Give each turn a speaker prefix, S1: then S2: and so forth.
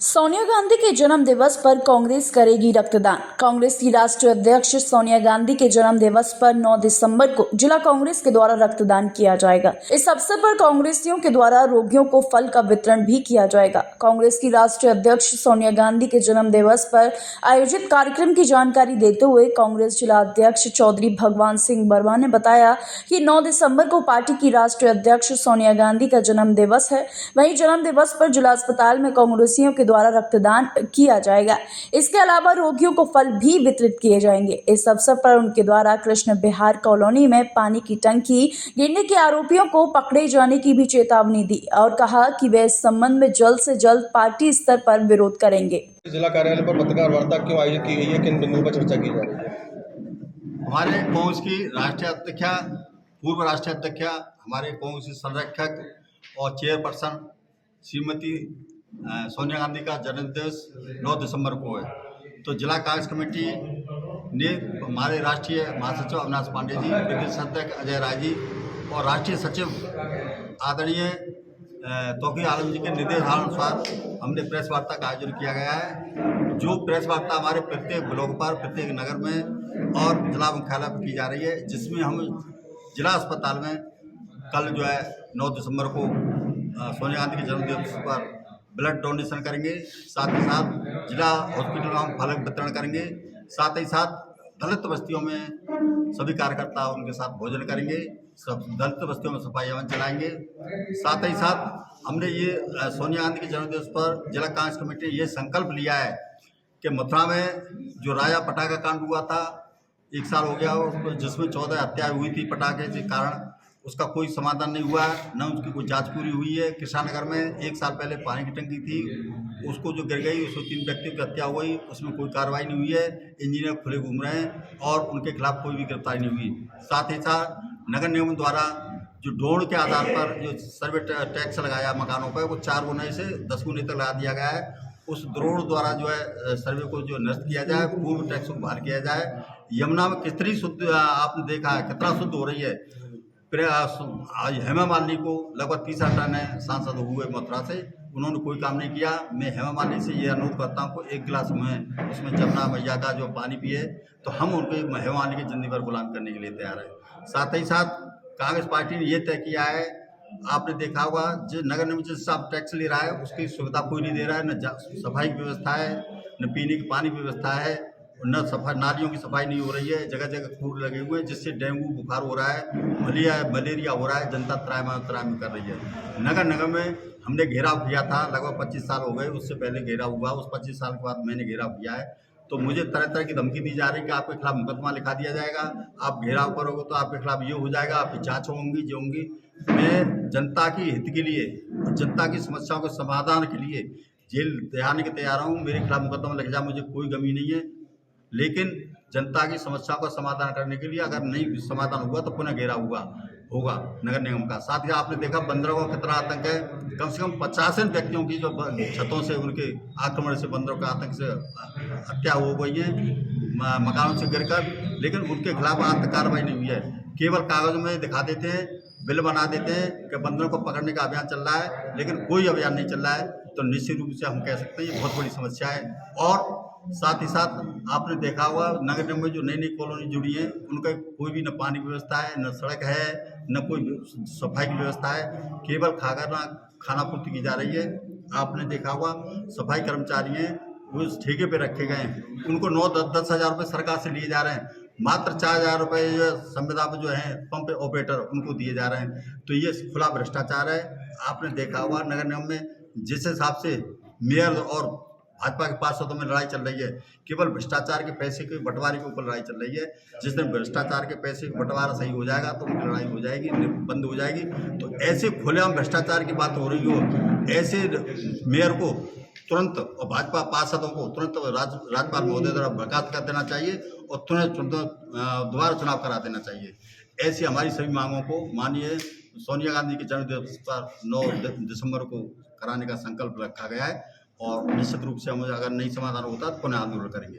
S1: सोनिया गांधी के जन्म दिवस पर कांग्रेस करेगी रक्तदान। कांग्रेस की राष्ट्रीय अध्यक्ष सोनिया गांधी के जन्म दिवस पर 9 दिसंबर को जिला कांग्रेस के द्वारा रक्तदान किया जाएगा। इस अवसर पर कांग्रेसियों के द्वारा रोगियों को फल का वितरण भी किया जाएगा। कांग्रेस की राष्ट्रीय अध्यक्ष सोनिया गांधी के जन्म दिवस पर आयोजित कार्यक्रम की जानकारी देते हुए कांग्रेस जिला अध्यक्ष चौधरी भगवान सिंह वर्मा ने बताया कि 9 दिसंबर को पार्टी की राष्ट्रीय अध्यक्ष सोनिया गांधी का जन्म दिवस है। वहीं जन्म दिवस पर जिला अस्पताल में कांग्रेसियों के द्वारा रक्तदान किया जाएगा। इसके अलावा रोगियों को फल भी वितरित किए जाएंगे। इस अवसर पर उनके द्वारा कृष्ण बिहार कॉलोनी में पानी की टंकी गिरने के आरोपियों को पकड़े जाने की भी चेतावनी दी और कहा कि वे इस संबंध में जल्द से जल्द पार्टी स्तर पर विरोध करेंगे।
S2: जिला कार्यालय पर पत्रकार वार्ता क्यों आयोजित की गई है, किन बिंदुओं पर चर्चा की जा रही है?
S3: हमारे कांग्रेस की राष्ट्रीय अध्यक्षा, पूर्व राष्ट्रीय अध्यक्षा, हमारे कांग्रेस की संरक्षक और चेयरपर्सन श्रीमती सोनिया गांधी का जन्मदिवस 9 दिसंबर को है। तो जिला कांग्रेस कमेटी ने हमारे राष्ट्रीय महासचिव अविनाश पांडे जी, प्रदेश अध्यक्ष अजय राय जी और राष्ट्रीय सचिव आदरणीय तौकीर आलम जी के निर्देशानुसार हमने प्रेस वार्ता का आयोजन किया गया है। जो प्रेस वार्ता हमारे प्रत्येक ब्लॉक पर, प्रत्येक नगर में और जिला मुख्यालय पर की जा रही है, जिसमें हम जिला अस्पताल में कल जो है 9 दिसंबर को सोनिया गांधी के जन्मदिवस पर ब्लड डोनेशन करेंगे। साथ ही साथ जिला हॉस्पिटल में हम फल वितरण करेंगे। साथ ही साथ दलित बस्तियों में सभी कार्यकर्ता उनके साथ भोजन करेंगे। सब दलित बस्तियों में सफाई अभियान चलाएंगे। साथ ही साथ हमने ये सोनिया गांधी के जन्मदिवस पर जिला कांग्रेस कमेटी ने ये संकल्प लिया है कि मथुरा में जो राजा पटाखा कांड हुआ था, 1 साल हो गया, जिसमें 14 हत्याएं हुई थी पटाखे के कारण, उसका कोई समाधान नहीं हुआ है, न उसकी कोई जांच पूरी हुई है। कृष्णानगर में 1 साल पहले पानी की टंकी थी, उसको जो गिर गई, उसमें 3 व्यक्तियों की हत्या हुई, उसमें कोई कार्रवाई नहीं हुई है। इंजीनियर खुले घूम रहे हैं और उनके खिलाफ कोई भी गिरफ्तारी नहीं हुई। साथ ही साथ नगर निगम द्वारा जो ड्रोन के आधार पर जो सर्वे टैक्स लगाया मकानों पर, वो 4 गुने से 10 गुने तक लगा दिया गया है। उस ड्रोन द्वारा जो है सर्वे को जो नष्ट किया जाए, पूर्व टैक्स को बहाल किया जाए। यमुना में कितनी शुद्ध आपने देखा है, कितना शुद्ध हो रही है। हेमा मालिनी को लगभग 30 टन सांसद हुए मथुरा से, उन्होंने कोई काम नहीं किया। मैं हेमा मालिनी से ये अनुरोध करता हूँ कि 1 गिलास में उसमें जमुना मैया का जो पानी पिए, तो हम उनके हेमा मालिनी की जिंदगी भर गुलाम करने के लिए तैयार है। साथ ही साथ कांग्रेस पार्टी ने ये तय किया है, आपने देखा होगा, जो नगर निगम जिस हिसाब टैक्स ले रहा है उसकी सुविधा कोई नहीं दे रहा है। न सफाई की व्यवस्था है, न पीने की पानी की व्यवस्था है, न सफाई, नालियों की सफाई नहीं हो रही है। जगह जगह कूड़ लगे हुए हैं, जिससे डेंगू बुखार हो रहा है, मलेरिया हो रहा है। जनता त्राहिमाम कर रही है। नगर निगम में हमने घेराव किया था, लगभग 25 साल हो गए, उससे पहले घेराव हुआ, उस 25 साल के बाद मैंने घेराव किया है। तो मुझे तरह तरह की धमकी दी जा रही है कि आपके खिलाफ मुकदमा लिखा दिया जाएगा, आप घेराव करोगे तो आपके खिलाफ ये हो जाएगा, आपकी जाँच होंगी, जो होंगी। मैं जनता की हित के लिए, जनता की समस्याओं के समाधान के लिए जेल जाने के तैयार हूँ। मेरे खिलाफ मुकदमा लिख जाए, मुझे कोई गमी नहीं है, लेकिन जनता की समस्याओं का समाधान करने के लिए अगर नहीं समाधान हुआ तो पुनः घेराव होगा नगर निगम का। साथ ही आपने देखा बंदरों का कितना आतंक है। कम से कम 50 व्यक्तियों की जो छतों से उनके आक्रमण से, बंदरों के आतंक से हत्या हो गई है मकानों से गिरकर, लेकिन उनके खिलाफ आज तक कार्रवाई नहीं हुई है। केवल कागज़ों में दिखा देते हैं, बिल बना देते हैं कि बंदरों को पकड़ने का अभियान चल रहा है, लेकिन कोई अभियान नहीं चल रहा है। तो निश्चित रूप से हम कह सकते हैं ये बहुत बड़ी समस्या है। और साथ ही साथ आपने देखा होगा नगर निगम में जो नई नई कॉलोनी जुड़ी है, उनका कोई भी न पानी की व्यवस्था है, न सड़क है, न कोई सफाई की व्यवस्था है। केवल खाना पूर्ति की जा रही है। आपने देखा होगा सफाई कर्मचारी हैं, वो ठेके पे रखे गए हैं, उनको 9-10 हज़ार रुपये सरकार से लिए जा रहे हैं। मात्र 4,000 रुपये जो संविदा में जो है पंप ऑपरेटर उनको दिए जा रहे हैं। तो ये खुला भ्रष्टाचार है। आपने देखा होगा नगर निगम में जिस हिसाब से मेयर और भाजपा के पार्षदों में लड़ाई चल रही है, केवल भ्रष्टाचार के पैसे के बंटवारे के ऊपर लड़ाई चल रही है। जिस दिन भ्रष्टाचार के पैसे का बंटवारा सही हो जाएगा तो उनकी लड़ाई हो जाएगी, बंद हो जाएगी। तो ऐसे खुलेआम भ्रष्टाचार की बात हो रही हो, ऐसे मेयर को तुरंत और भाजपा पार्षदों को तुरंत राज्यपाल महोदय द्वारा बर्खास्त कर देना चाहिए और तुरंत दोबारा चुनाव करा देना चाहिए। ऐसी हमारी सभी मांगों को माननीय सोनिया गांधी के जन्मदिवस पर 9 दिसंबर को कराने का संकल्प रखा गया है और निश्चित रूप से हम अगर नहीं समाधान होता तो पुनः आंदोलन करेंगे।